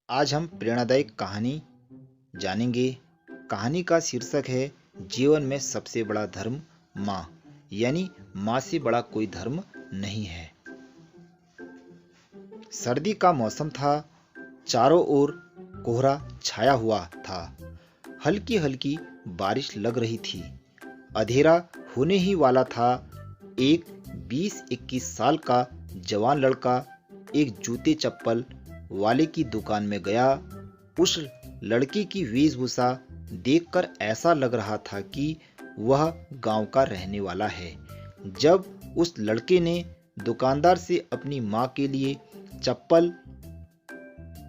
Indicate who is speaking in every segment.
Speaker 1: आज हम प्रेरणादायक कहानी जानेंगे। कहानी का शीर्षक है जीवन में सबसे बड़ा धर्म माँ, यानी माँ से बड़ा कोई धर्म नहीं है। सर्दी का मौसम था। चारों ओर कोहरा छाया हुआ था। हल्की हल्की बारिश लग रही थी। अंधेरा होने ही वाला था। एक 20-21 साल का जवान लड़का एक जूते चप्पल वाले की दुकान में गया। उस लड़के की वेशभूषा देखकर ऐसा लग रहा था कि वह गांव का रहने वाला है। जब उस लड़के ने दुकानदार से अपनी माँ के लिए चप्पल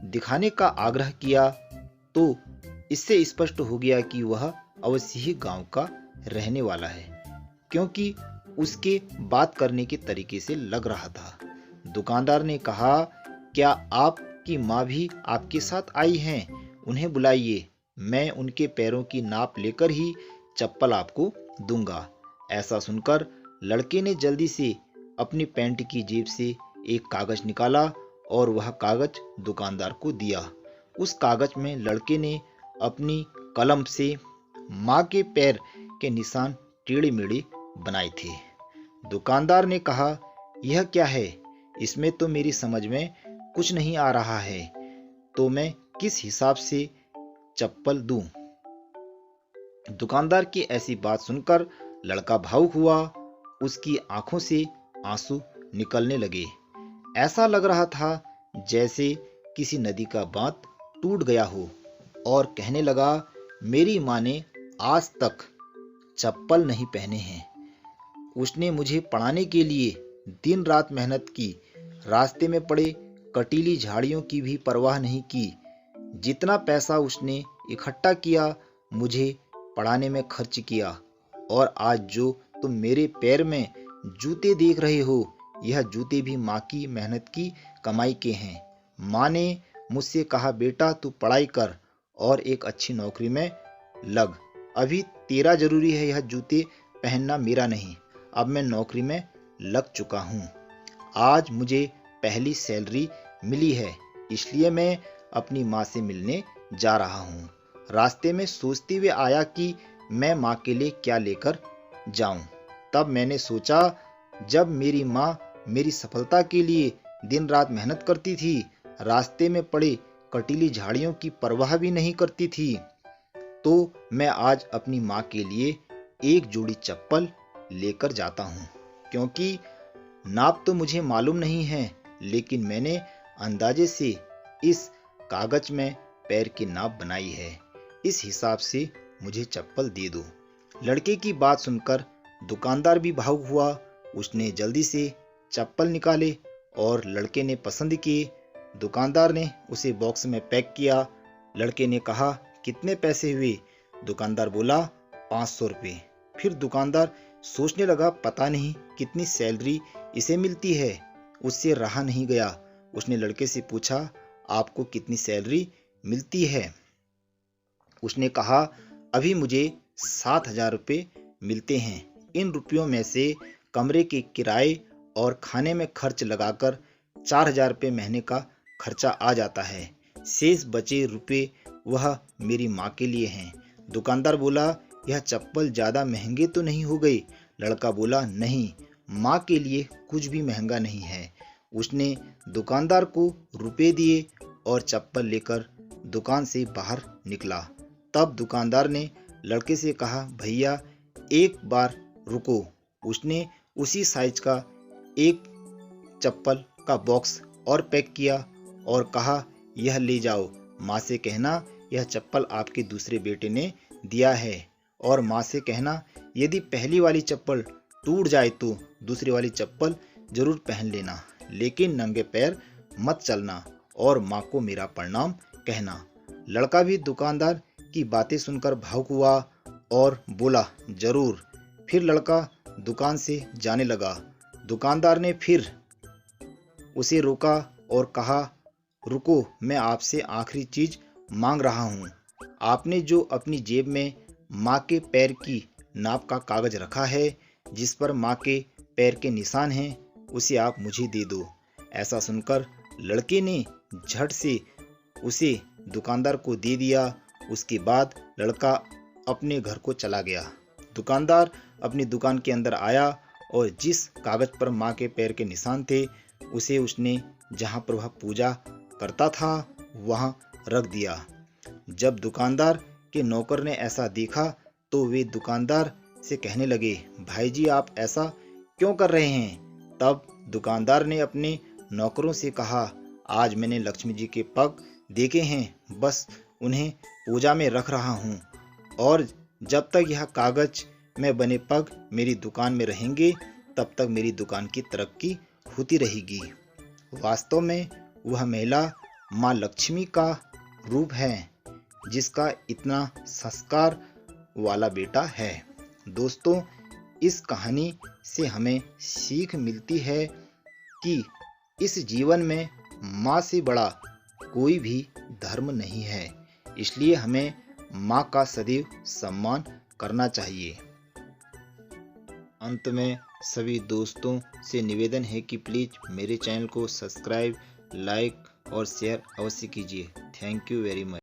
Speaker 1: दिखाने का आग्रह किया तो इससे स्पष्ट हो गया कि वह अवश्य ही गांव का रहने वाला है, क्योंकि उसके बात करने के तरीके से लग रहा था। दुकानदार ने कहा, क्या आपकी माँ भी आपके साथ आई हैं? उन्हें बुलाइए, मैं उनके पैरों की नाप लेकर ही चप्पल आपको दूंगा। ऐसा सुनकर लड़के ने जल्दी से अपनी पैंट की जेब से एक कागज निकाला और वह कागज दुकानदार को दिया। उस कागज में लड़के ने अपनी कलम से माँ के पैर के निशान टेढ़े मेढ़े बनाए थे। दुकानदार ने कहा, यह क्या है? इसमें तो मेरी समझ में कुछ नहीं आ रहा है, तो मैं किस हिसाब से चप्पल दूं? दुकानदार की ऐसी बात सुनकर लड़का भावुक हुआ। उसकी आंखों से आंसू निकलने लगे। ऐसा लग रहा था जैसे किसी नदी का बांध टूट गया हो, और कहने लगा, मेरी माँ ने आज तक चप्पल नहीं पहने हैं। उसने मुझे पढ़ाने के लिए दिन रात मेहनत की। रास्ते में पड़े कटीली झाड़ियों की भी परवाह नहीं की। जितना पैसा उसने इकट्ठा किया मुझे पढ़ाने में खर्च किया, और आज जो तुम मेरे पैर में जूते देख रहे हो, यह जूते भी माँ की मेहनत की कमाई के हैं। माँ ने मुझसे कहा, बेटा तू पढ़ाई कर और एक अच्छी नौकरी में लग। अभी तेरा जरूरी है यह जूते पहनना, मेरा नहीं। अब मैं नौकरी में लग चुका हूँ। आज मुझे पहली सैलरी मिली है, इसलिए मैं अपनी माँ से मिलने जा रहा हूँ। रास्ते में सोचते हुए आया कि मैं माँ के लिए क्या लेकर जाऊं। तब मैंने सोचा, जब मेरी माँ मेरी सफलता के लिए दिन रात मेहनत करती थी, रास्ते में पड़े कटीली झाड़ियों की परवाह भी नहीं करती थी, तो मैं आज अपनी माँ के लिए एक जोड़ी चप्पल लेकर जाता हूँ। क्योंकि नाप तो मुझे मालूम नहीं है, लेकिन मैंने अंदाजे से इस कागज में पैर की नाप बनाई है। इस हिसाब से मुझे चप्पल दे दो। लड़के की बात सुनकर दुकानदार भी भावुक हुआ। उसने जल्दी से चप्पल निकाले और लड़के ने पसंद किए। दुकानदार ने उसे बॉक्स में पैक किया। लड़के ने कहा, कितने पैसे हुए? दुकानदार बोला, 500 रुपये। फिर दुकानदार सोचने लगा, पता नहीं कितनी सैलरी इसे मिलती है। उससे रहा नहीं गया। उसने लड़के से पूछा, आपको कितनी सैलरी मिलती है? उसने कहा, अभी मुझे 7,000 रुपये मिलते हैं। इन रुपयों में से कमरे के किराए और खाने में खर्च लगाकर 4,000 रुपये महीने का खर्चा आ जाता है। शेष बचे रुपये वह मेरी माँ के लिए हैं। दुकानदार बोला, यह चप्पल ज़्यादा महंगे तो नहीं हो गई? लड़का बोला, नहीं, माँ के लिए कुछ भी महंगा नहीं है। उसने दुकानदार को रुपए दिए और चप्पल लेकर दुकान से बाहर निकला। तब दुकानदार ने लड़के से कहा, भैया एक बार रुको। उसने उसी साइज का एक चप्पल का बॉक्स और पैक किया और कहा, यह ले जाओ। माँ से कहना यह चप्पल आपके दूसरे बेटे ने दिया है, और माँ से कहना यदि पहली वाली चप्पल टूट जाए तो दूसरी वाली चप्पल जरूर पहन लेना, लेकिन नंगे पैर मत चलना, और माँ को मेरा प्रणाम कहना। लड़का भी दुकानदार की बातें सुनकर भावुक हुआ और बोला, जरूर। फिर लड़का दुकान से जाने लगा। दुकानदार ने फिर उसे रोका और कहा, रुको, मैं आपसे आखिरी चीज मांग रहा हूँ। आपने जो अपनी जेब में माँ के पैर की नाप का कागज रखा है, जिस पर माँ के पैर के निशान हैं, उसे आप मुझे दे दो। ऐसा सुनकर लड़के ने झट से उसे दुकानदार को दे दिया। उसके बाद लड़का अपने घर को चला गया। दुकानदार अपनी दुकान के अंदर आया और जिस कागज पर माँ के पैर के निशान थे उसे उसने जहाँ पर वह पूजा करता था वहाँ रख दिया। जब दुकानदार के नौकर ने ऐसा देखा तो वे दुकानदार से कहने लगे, भाई जी आप ऐसा क्यों कर रहे हैं? तब दुकानदार ने अपने नौकरों से कहा, आज मैंने लक्ष्मी जी के पग देखे हैं, बस उन्हें पूजा में रख रहा हूँ और जब तक यह कागज में बने पग मेरी दुकान में रहेंगे तब तक मेरी दुकान की तरक्की होती रहेगी। वास्तव में वह महिला माँ लक्ष्मी का रूप है जिसका इतना संस्कार वाला बेटा है। दोस्तों, इस कहानी से हमें सीख मिलती है कि इस जीवन में माँ से बड़ा कोई भी धर्म नहीं है, इसलिए हमें माँ का सदैव सम्मान करना चाहिए। अंत में सभी दोस्तों से निवेदन है कि प्लीज़ मेरे चैनल को सब्सक्राइब, लाइक और शेयर अवश्य कीजिए। Thank you very much.